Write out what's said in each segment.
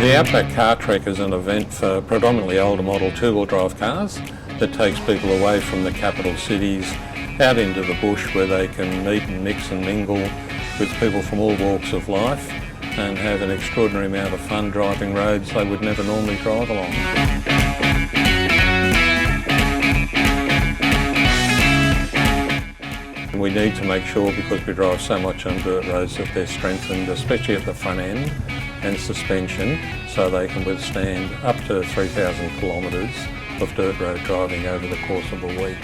The Outback Car Trek is an event for predominantly older model two-wheel drive cars that takes people away from the capital cities out into the bush where they can meet and mix and mingle with people from all walks of life and have an extraordinary amount of fun driving roads they would never normally drive along. We need to make sure, because we drive so much on dirt roads, that they're strengthened, especially at the front end, and suspension, so they can withstand up to 3,000 kilometres of dirt road driving over the course of a week.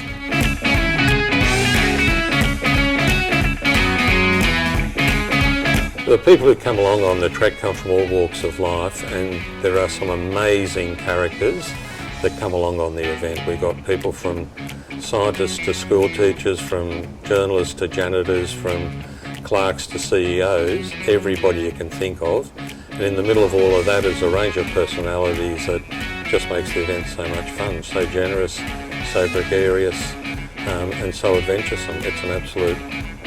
The people who come along on the trek come from all walks of life, and there are some amazing characters that come along on the event. We've got people from scientists to school teachers, from journalists to janitors, from clerks to CEOs, everybody you can think of. And in the middle of all of that is a range of personalities that just makes the event so much fun, so generous, so gregarious, and so adventuresome. It's an absolute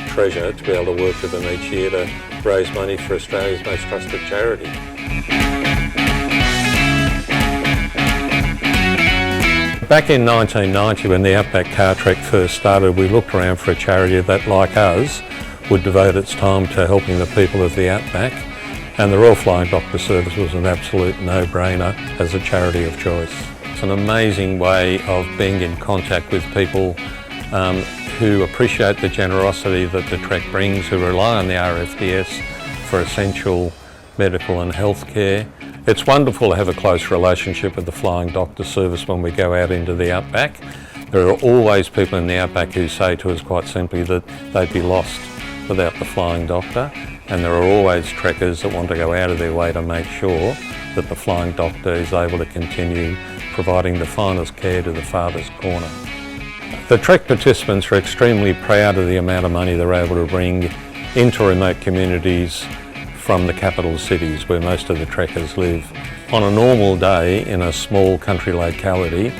treasure to be able to work with them each year to raise money for Australia's most trusted charity. Back in 1990, when the Outback Car Trek first started, we looked around for a charity that, like us, would devote its time to helping the people of the Outback, and the Royal Flying Doctor Service was an absolute no-brainer as a charity of choice. It's an amazing way of being in contact with people who appreciate the generosity that the Trek brings, who rely on the RFDS for essential medical and health care. It's wonderful to have a close relationship with the Flying Doctor Service when we go out into the Outback. There are always people in the Outback who say to us quite simply that they'd be lost without the Flying Doctor, and there are always trekkers that want to go out of their way to make sure that the Flying Doctor is able to continue providing the finest care to the farthest corner. The Trek participants are extremely proud of the amount of money they're able to bring into remote communities from the capital cities where most of the trekkers live. On a normal day in a small country locality,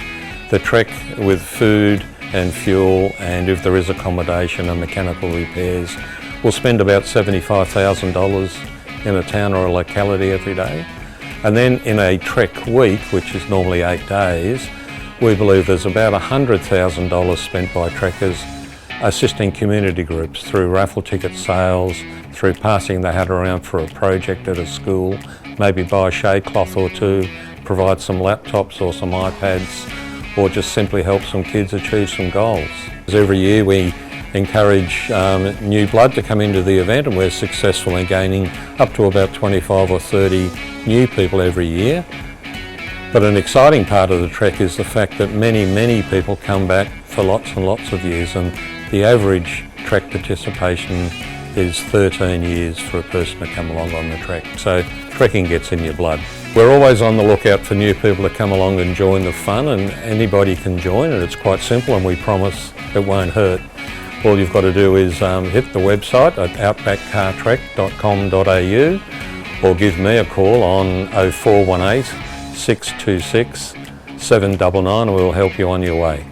the Trek, with food and fuel, and if there is accommodation and mechanical repairs, will spend about $75,000 in a town or a locality every day. And then in a Trek week, which is normally 8 days, we believe there's about $100,000 spent by trekkers assisting community groups through raffle ticket sales, through passing the hat around for a project at a school, maybe buy a shade cloth or two, provide some laptops or some iPads, or just simply help some kids achieve some goals. Every year we encourage new blood to come into the event, and we're successful in gaining up to about 25 or 30 new people every year. But an exciting part of the Trek is the fact that many people come back for lots and lots of years, and the average Trek participation is 13 years for a person to come along on the Trek. So trekking gets in your blood. We're always on the lookout for new people to come along and join the fun, and anybody can join, and it's quite simple, and we promise it won't hurt. All you've got to do is hit the website at outbackcartrek.com.au or give me a call on 0418 626 799 and we'll help you on your way.